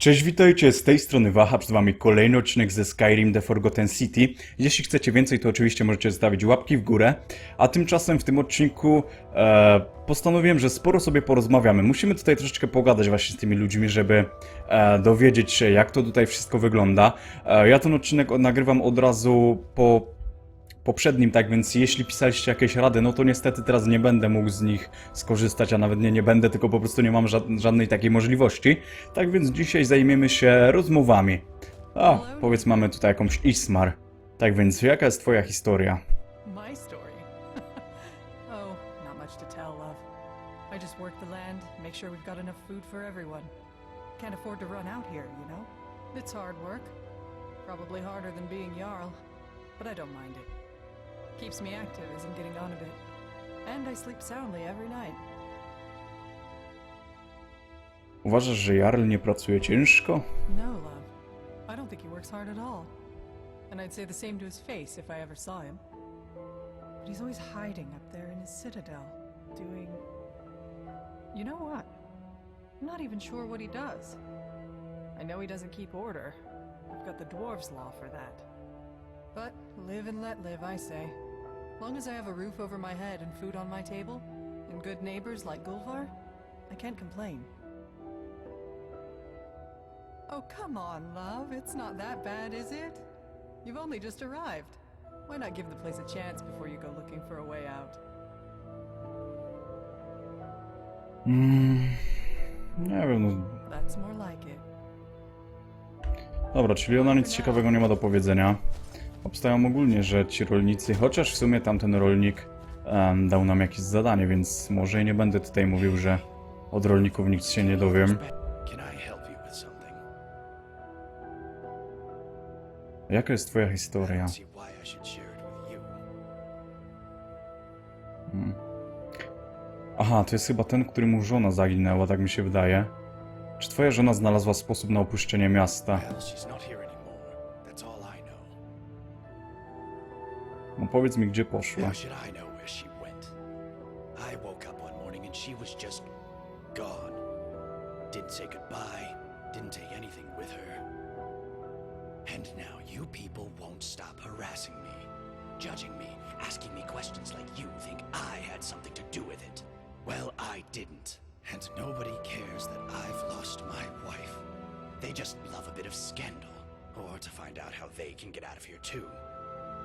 Cześć, witajcie, z tej strony Wacha, przed wami kolejny odcinek ze Skyrim The Forgotten City. Jeśli chcecie więcej, to oczywiście możecie zostawić łapki w górę, a tymczasem w tym odcinku postanowiłem, że sporo sobie porozmawiamy. Musimy tutaj troszeczkę pogadać właśnie z tymi ludźmi, żeby dowiedzieć się, jak to tutaj wszystko wygląda. Ja ten odcinek nagrywam od razu po poprzednim, tak więc jeśli pisaliście jakieś rady, no to niestety teraz nie będę mógł z nich skorzystać, a nawet nie będę, tylko po prostu nie mam żadnej takiej możliwości. Tak więc dzisiaj zajmiemy się rozmowami. Powiedz, mamy tutaj jakąś Ismar. Tak więc, jaka jest twoja historia? My story? Oh, not much to tell, love. I just work the land, make sure we've got enough food for everyone. Can't afford to run out here, you know? It's hard work. Probably harder than being Jarl, but I don't mind it. Keeps me active as I'm getting on a bit. And I sleep soundly every night. Uważasz, że Jarl nie pracuje ciężko? No, love. I don't think he works hard at all. And I'd say the same to his face if I ever saw him. But he's always hiding up there in his citadel, doing... You know what? I'm not even sure what he does. I know he doesn't keep order. I've got the dwarves' law for that. But live and let live, I say. Long as I have a roof over my head and food on my table, and good neighbors like Gulvar, I can't complain. Oh, come on, love. It's not that bad, is it? You've only just arrived. Why not give the place a chance before you go looking for a way out? Nie wiem, no... That's more like it. Dobra, czyli ona nic ciekawego nie ma do powiedzenia. Obstawiam ogólnie, że ci rolnicy, chociaż w sumie tamten rolnik dał nam jakieś zadanie, więc może i nie będę tutaj mówił, że od rolników nic się nie dowiem. Jaka jest twoja historia? Aha, to jest chyba ten, który mu żona zaginęła, tak mi się wydaje. Czy twoja żona znalazła sposób na opuszczenie miasta? No powiedz mi, gdzie poszła. And now you people won't stop harassing me, judging me, asking me questions like you think I had something to do with it. Well, I didn't. And nobody cares that I've lost my wife. They just love a bit of scandal, or to find out how they can get out of here too.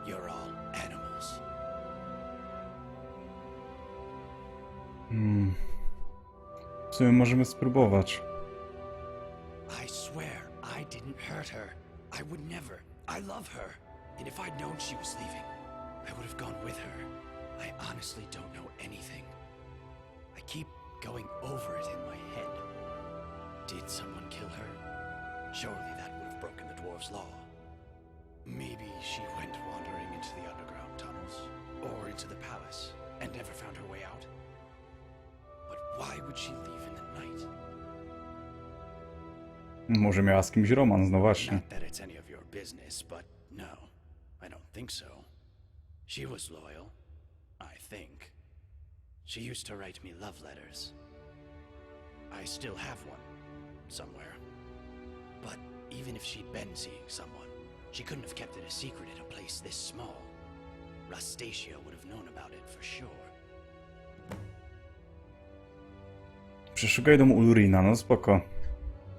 You're all animals. W sumie możemy spróbować. I swear I didn't hurt her. I would never. I love her. And if I'd known she was leaving, I would have gone with her. I honestly don't know anything. I keep going over it in my head. Did someone kill her? Surely that would have broken the dwarves' law. Maybe she went wandering into the underground tunnels, or into the palace, and never found her way out. But why would she leave in the night? Może miała z kimś romans, no właśnie. Not that it's any of your business, but no, I don't think so. She was loyal, I think. She used to write me love letters. I still have one, somewhere. But even if she'd been seeing someone, she couldn't have kept it a secret in a place this small. Rastasia would have known about it for sure. Przeszukaj dom Ulrina, no spoko.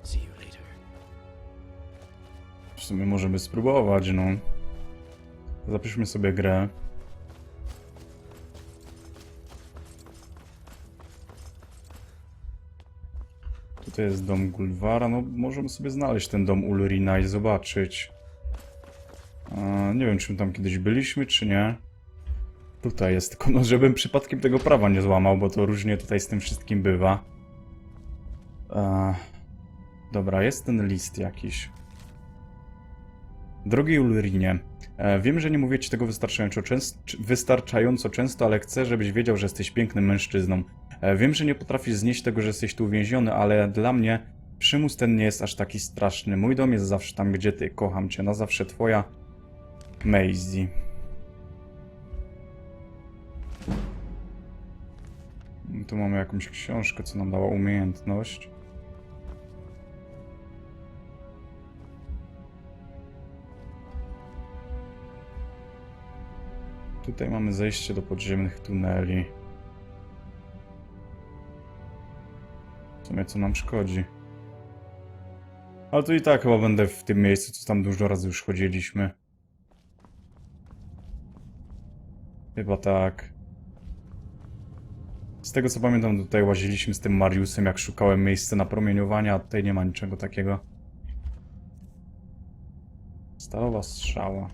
See you later. W sumie możemy spróbować, no. Zapiszmy sobie grę. Tutaj jest dom Gulwara, no możemy sobie znaleźć ten dom Ulrina i zobaczyć. Nie wiem, czy my tam kiedyś byliśmy, czy nie. Tutaj jest, tylko no, żebym przypadkiem tego prawa nie złamał, bo to różnie tutaj z tym wszystkim bywa. Dobra, jest ten list jakiś. Drogi Ulrinie, wiem, że nie mówię ci tego wystarczająco często, ale chcę, żebyś wiedział, że jesteś pięknym mężczyzną. Wiem, że nie potrafisz znieść tego, że jesteś tu uwięziony, ale dla mnie przymus ten nie jest aż taki straszny. Mój dom jest zawsze tam, gdzie ty. Kocham cię. Na zawsze twoja Maisie. Tu mamy jakąś książkę, co nam dała umiejętność. Tutaj mamy zejście do podziemnych tuneli. W sumie co nam szkodzi. Ale to i tak chyba będę w tym miejscu, co tam dużo razy już chodziliśmy. Chyba tak. Z tego co pamiętam, tutaj łaziliśmy z tym Mariusem, jak szukałem miejsca na promieniowanie, a tutaj nie ma niczego takiego. Stalowa strzała.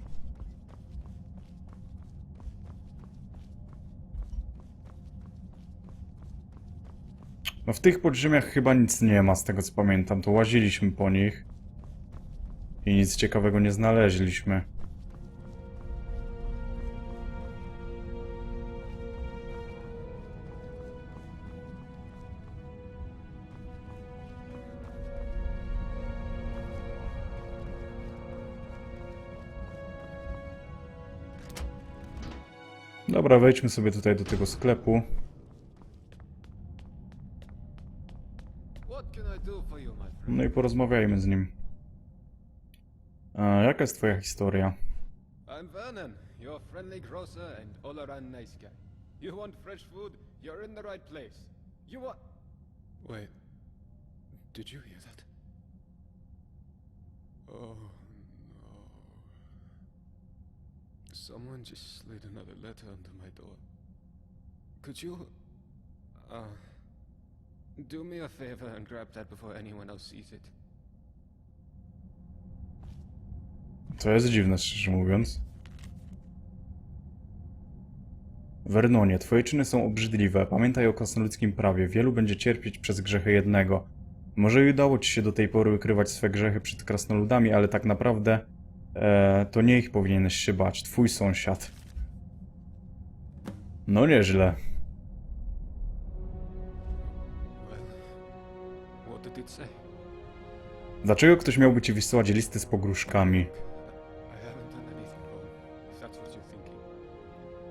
No w tych podziemiach chyba nic nie ma, z tego co pamiętam. To łaziliśmy po nich. I nic ciekawego nie znaleźliśmy. Dobra, wejdźmy sobie tutaj do tego sklepu. No i porozmawiajmy z nim. Jaka jest twoja historia? I'm Vernon, your friendly grocer and all-around nice guy. You want fresh food? You're in the right place. You want... Wait. Did you hear that? Oh, no. Someone just slid another letter under my door. Could you... do me a favor and grab that before anyone else sees it. To jest dziwne, szczerze mówiąc. Vernonie, twoje czyny są obrzydliwe. Pamiętaj o krasnoludzkim prawie. Wielu będzie cierpieć przez grzechy jednego. Może i udało ci się do tej pory ukrywać swe grzechy przed krasnoludami, ale tak naprawdę to nie ich powinieneś się bać. Twój sąsiad. No nieźle. What did it say? Dlaczego ktoś miałby ci wysyłać listy z pogróżkami? I haven't done anything wrong, if that's what you're thinking.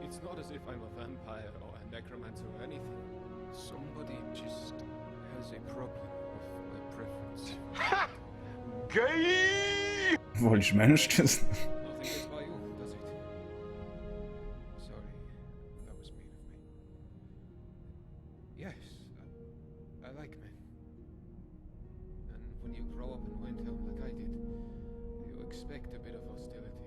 It's not as if I'm a vampire or a necromancer or anything. Somebody just has a problem with my preference. Ha! Gay! Wolisz mężczyzn? Nothing gets by you, does it? Sorry, that was mean of me. Yes, I like men. And when you grow up in Windhelm like I did, you expect a bit of hostility.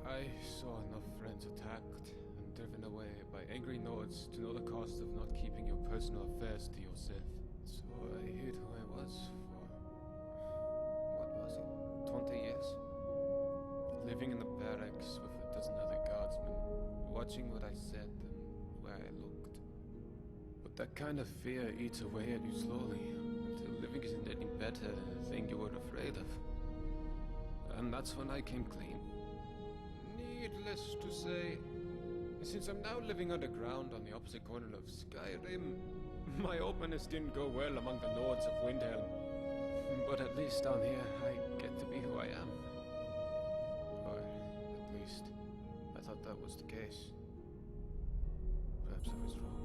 I saw enough friends attacked and driven away by angry Nords to know the cost of not keeping your personal affairs to yourself. So I hid who I was for... what was it? 20 years? Living in the barracks with a dozen other guardsmen, watching what I said and where I looked. But that kind of fear eats away at you slowly, until living isn't any better than the thing you were afraid of. And that's when I came clean. Needless to say, since I'm now living underground on the opposite corner of Skyrim, my openness didn't go well among the Lords of Windhelm. But at least down here, I get to be who I am. Or, at least, I thought that was the case. Perhaps I was wrong.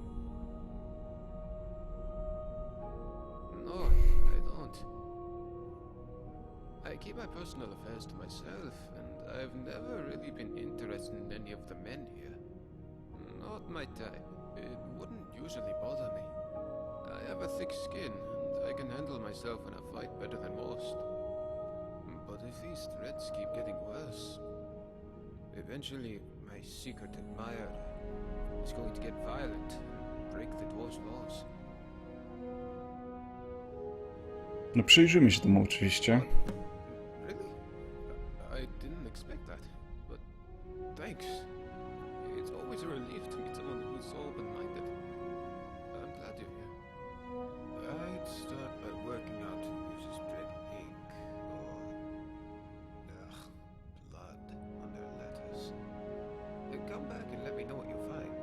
No, I don't. I keep my personal affairs to myself, and I've never really been interested in any of the men here. Not my type. It wouldn't usually bother me. I have a thick skin, and I can handle myself in a fight better than most. But if these threats keep getting worse, eventually my secret admirer is going to get violent and break the dwarves' laws. No przyjrzymy się temu oczywiście. Really? I didn't expect that, but thanks. It's always a relief to meet someone who's so open-minded. I'm glad you're here. I'd start by working out who uses red ink or blood on their letters. Come back and let me know what you find.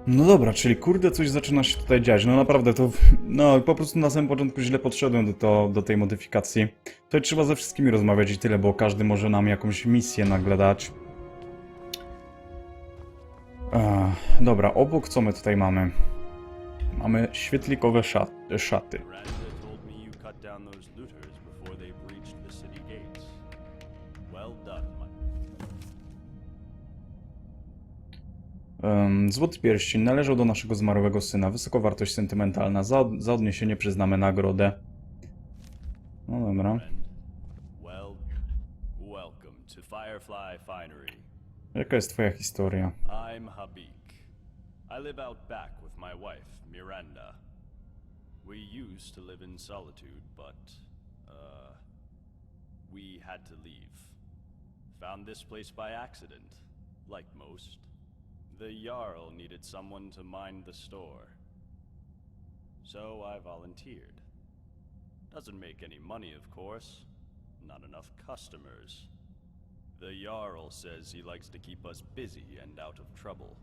No dobra, czyli kurde coś zaczyna się tutaj dziać. No naprawdę to... No po prostu na samym początku źle podszedłem do tej modyfikacji. Tutaj trzeba ze wszystkimi rozmawiać i tyle, bo każdy może nam jakąś misję nagle dać. Dobra, obok co my tutaj mamy? Mamy świetlikowe szaty. Złoty pierścień należał do naszego zmarłego syna. Wysoka wartość sentymentalna. Za odniesienie przyznamy nagrodę. No dobra. Well, welcome to Firefly Finery. Jaka jest twoja historia? I'm Habik. I live out back with my wife, Miranda. We used to live in solitude, but, we had to leave. Found this place by accident, like most. The Jarl needed someone to mind the store. So I volunteered. Doesn't make any money, of course. Not enough customers. The Jarl says he likes to keep us busy and out of trouble.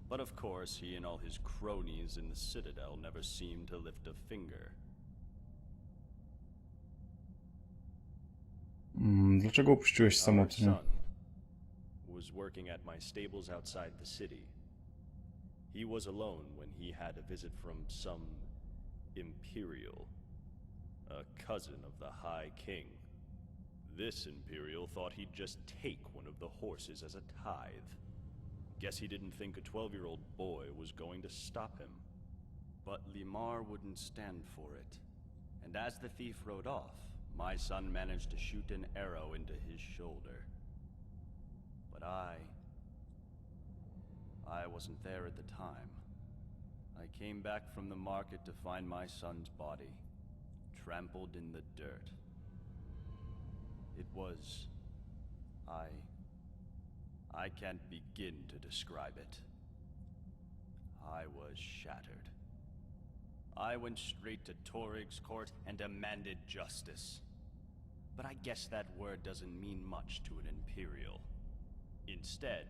But of course, he and all his cronies in the Citadel never seem to lift a finger. Dlaczego opuściłeś Our samotnie? son was working at my stables outside the city. He was alone when he had a visit from some Imperial, a cousin of the High King. This Imperial thought he'd just take one of the horses as a tithe. Guess he didn't think a 12-year-old boy was going to stop him. But Limar wouldn't stand for it. And as the thief rode off, my son managed to shoot an arrow into his shoulder. But I wasn't there at the time. I came back from the market to find my son's body, trampled in the dirt. It was... I can't begin to describe it. I was shattered. I went straight to Torig's court and demanded justice. But I guess that word doesn't mean much to an Imperial. Instead,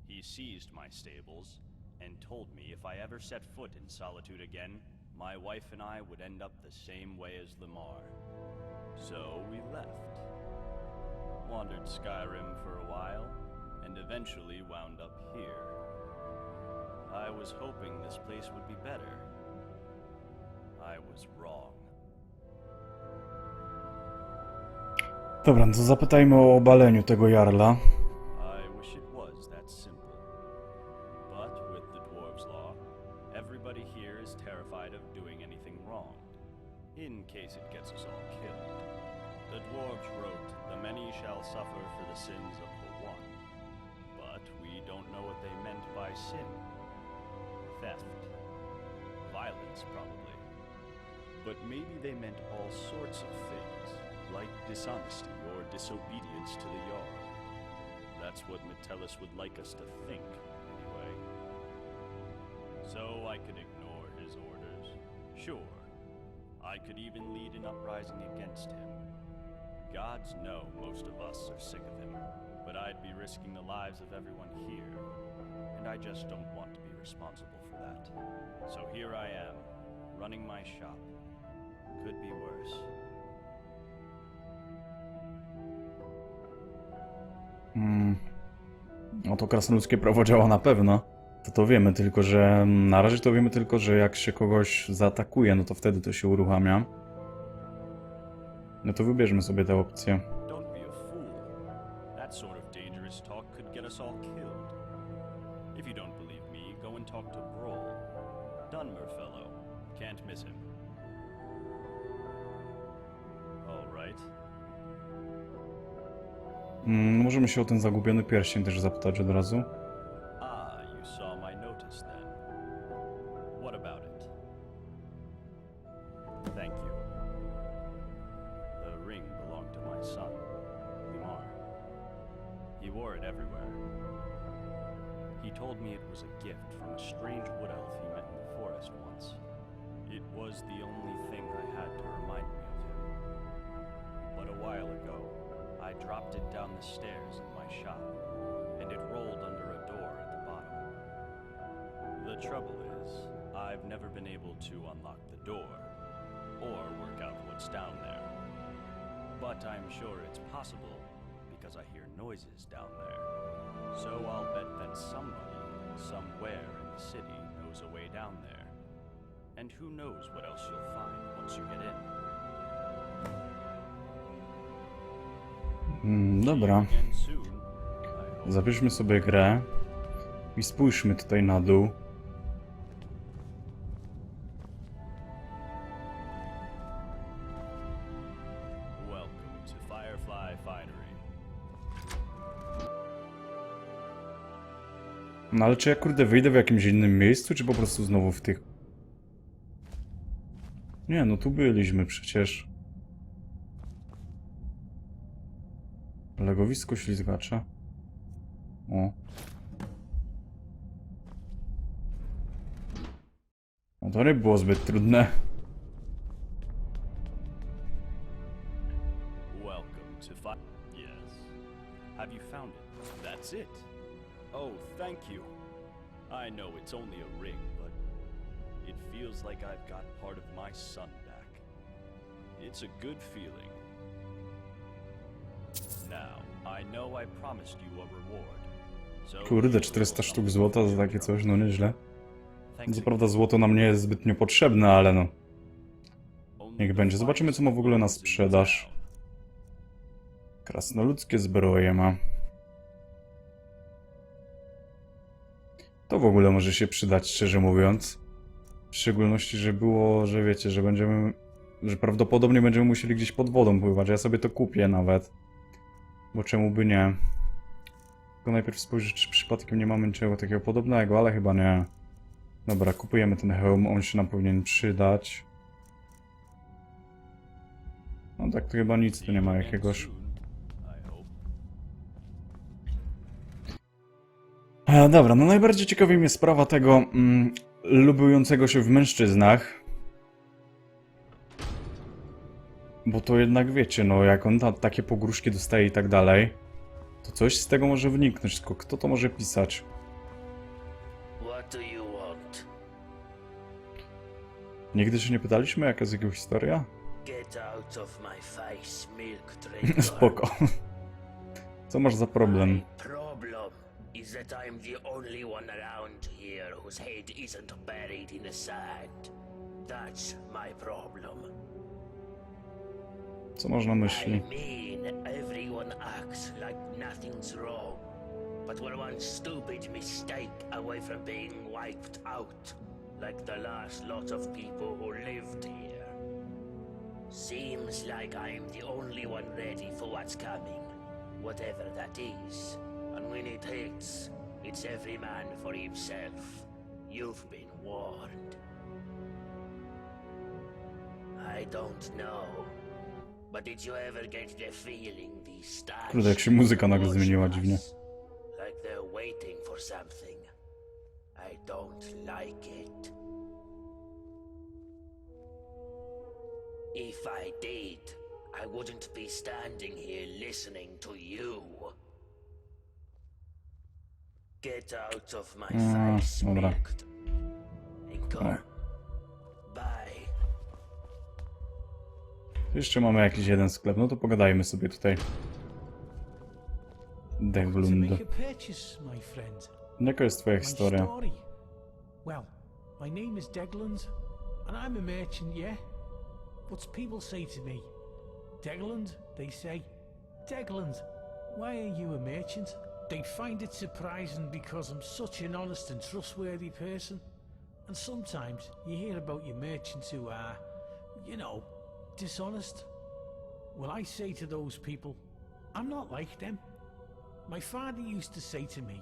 he seized my stables and told me if I ever set foot in Solitude again, my wife and I would end up the same way as Limar. So we left. Wandered Skyrim for a while, and eventually wound up here. I was hoping this place would be better. I was wrong. Dobra, no to zapytajmy o obaleniu tego Jarla. I wish it was that simple. But with the Dwarves' Law, everybody here is terrified of doing anything wrong, in case it gets us all killed. The Dwarves wrote, "The many shall suffer for the sins of the one." But we don't know what they meant by sin. Theft. Violence, probably. But maybe they meant all sorts of things, like dishonesty or disobedience to the Jarl. That's what Metellus would like us to think, anyway. So I could ignore his orders. Sure. I could even lead an uprising against him. Gods know most of us are sick of him, but I'd be risking the lives of everyone here, and I just don't want to be responsible for that. So here I am, running my shop. Could be worse. No to krasnoludzkie prawo działa na pewno. To wiemy, tylko że na razie to wiemy tylko, że jak się kogoś zaatakuje, no to wtedy to się uruchamia. No to wybierzmy sobie tę opcję. Don't be a fool. That sort of dangerous talk could get us all killed. If you don't believe me, go and talk to Brawl. Dunmer fellow. Can't miss him. All right. Możemy się o ten zagubiony pierścień też zapytać od razu. Ah, you saw my notice then. What about it? Thank you. The ring belonged to my son, Limar. He wore it everywhere. He told me it was a gift from a strange wood elf he met in the forest once. It was the only thing I had to remind me of him. But a while ago, I dropped it down the stairs in my shop, and it rolled under a door at the bottom. The trouble is, I've never been able to unlock the door, or work out what's down there. But I'm sure it's possible, because I hear noises down there. So I'll bet that somebody, somewhere in the city, knows a way down there. And who knows what else you'll find once you get in. Dobra. Again soon, I hope. Zabierzmy sobie grę. I spójrzmy tutaj na dół. Welcome to Firefly Finery. No ale czy ja kurde wyjdę w jakimś innym miejscu, czy po prostu znowu w tych... Nie, no tu byliśmy przecież. Legowisko ślizgacza. O. No to nie było zbyt trudne. Welcome to Yes. Have you found it? That's it. Oh, thank you. I know it's only a ring, but it feels like I've got part of my son back. It's a good feeling. Now, I know I promised you a reward. So Kurde, 400 sztuk złota za takie coś, no nieźle. Thanks Co prawda złoto nam nie jest zbytnio potrzebne, ale no. Niech będzie. Zobaczymy, co ma w ogóle na sprzedaż. Krasnoludzkie zbroje ma. To w ogóle może się przydać, szczerze mówiąc. W szczególności, że było, że wiecie, że będziemy... Że prawdopodobnie będziemy musieli gdzieś pod wodą pływać. Ja sobie to kupię nawet. Bo czemu by nie? Tylko najpierw spojrzeć, czy przypadkiem nie mamy niczego takiego podobnego, ale chyba nie. Dobra, kupujemy ten hełm, on się nam powinien przydać. No tak, to chyba nic tu nie ma jakiegoś. Dobra, no najbardziej ciekawi mnie sprawa tego lubującego się w mężczyznach. Bo to jednak wiecie, no jak on takie pogróżki dostaje i tak dalej, to coś z tego może wyniknąć, tylko kto to może pisać? What do you want? Nigdy się nie pytaliśmy, jaka jest jego historia? Get out of my face, milk drinker. Spoko. Co masz za problem? My problem is that I'm the only one around here whose head isn't buried in the sand. That's my problem. Co masz na I myśli? mean, everyone acts like nothing's wrong. But we're one stupid mistake away from being wiped out. Like the last lot of people who lived here. Seems like I'm the only one ready for what's coming. Whatever that is. And when it hits, it's every man for himself. You've been warned. I don't know. But did you ever get the feeling these stars... Kurde, jak się muzyka nagle zmieniła dziwnie. Like they're waiting for something. I don't like it. If I did, I wouldn't be standing here listening to you. Get out of my face, dobra. milked. Inkor. Bye. Jeszcze mamy jakiś jeden sklep, no to pogadajmy sobie tutaj. Deglund. make a purchase, my friend. Jaka jest twoja My historia? story. Well, my name is Degland, and I'm a merchant, yeah? But people say to me, Degland, they say, Degland, why are you a merchant? They find it surprising because I'm such an honest and trustworthy person. And sometimes you hear about your merchants who are, you know, dishonest. Well, I say to those people, I'm not like them. My father used to say to me,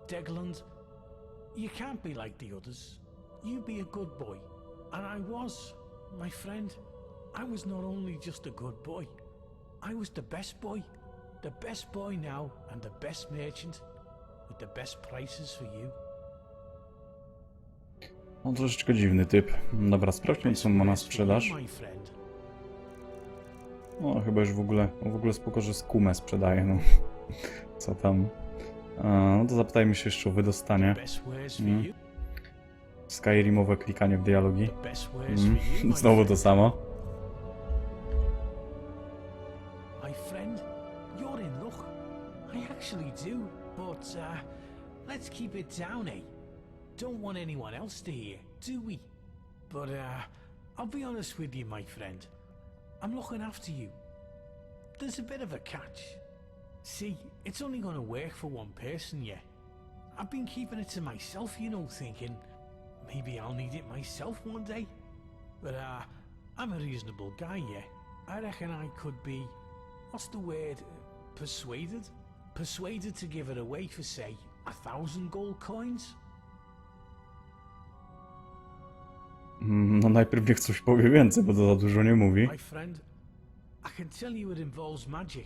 Degland, you can't be like the others. You be a good boy. And I was, my friend. I was not only just a good boy, I was the best boy. The best boy now and the best merchant with the best prices for you. No troszeczkę dziwny typ. Dobra, sprawdźmy, co on ma na sprzedaż. My friend. No chyba już w ogóle spoko, że skumę sprzedaje, no. Co tam? No to zapytajmy się jeszcze o wydostanie. Best wares for Mm. you. Skyrimowe klikanie w dialogi. The best wares for you, my Znowu to friend. samo. My friend, you're in luck. I actually do, but let's keep it down, eh? Don't want anyone else to hear, do we? But I'll be honest with you, my friend. I'm looking after you. There's a bit of a catch. See, it's only gonna work for one person, yeah? I've been keeping it to myself, you know, thinking maybe I'll need it myself one day. But I'm a reasonable guy, yeah. I reckon I could be, what's the word, persuaded? Persuaded to give it away for, say, 1,000 gold coins? No najpierw niech coś powie więcej, bo to za dużo nie mówi. My friend, I can tell you it involves magic.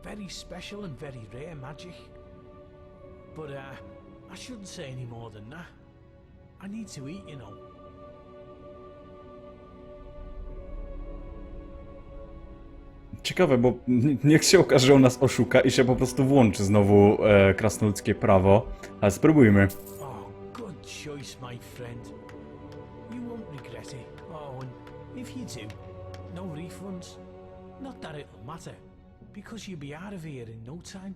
Very special and very rare magic. But I shouldn't say any more than that. I need to eat, you know. Ciekawe, bo niech się okaże, że on nas oszuka i się po prostu włączy znowu krasnoludzkie prawo. Ale spróbujmy. Oh, good choice, my friend. You won't regret it. Oh, and if you do, no refunds. Not that it'll matter, because you'll be out of here in no time.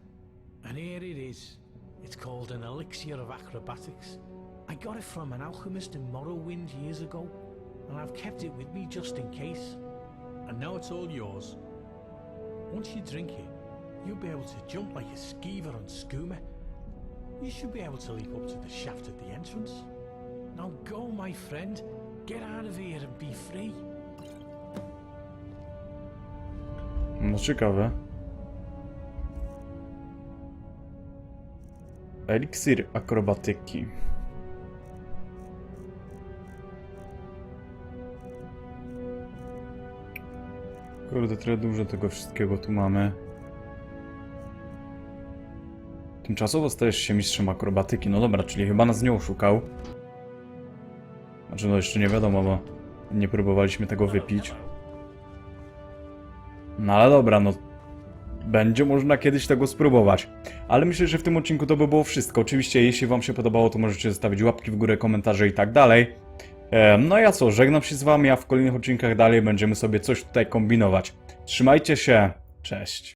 And here it is. It's called an elixir of acrobatics. I got it from an alchemist in Morrowind years ago, and I've kept it with me just in case. And now it's all yours. Once you drink it, you'll be able to jump like a skeever on skooma. You should be able to leap up to the shaft at the entrance. Now go, my friend. Get out of here and be free. No ciekawe. Eliksir akrobatyki. Kurde, trochę dużo tego wszystkiego tu mamy. Tymczasowo stajesz się mistrzem akrobatyki. No dobra, czyli chyba nas nie oszukał. Znaczy no jeszcze nie wiadomo, bo nie próbowaliśmy tego wypić. No ale dobra, no będzie można kiedyś tego spróbować. Ale myślę, że w tym odcinku to by było wszystko. Oczywiście, jeśli wam się podobało, to możecie zostawić łapki w górę, komentarze i tak dalej. No ja co, żegnam się z wami, a w kolejnych odcinkach dalej będziemy sobie coś tutaj kombinować. Trzymajcie się, cześć.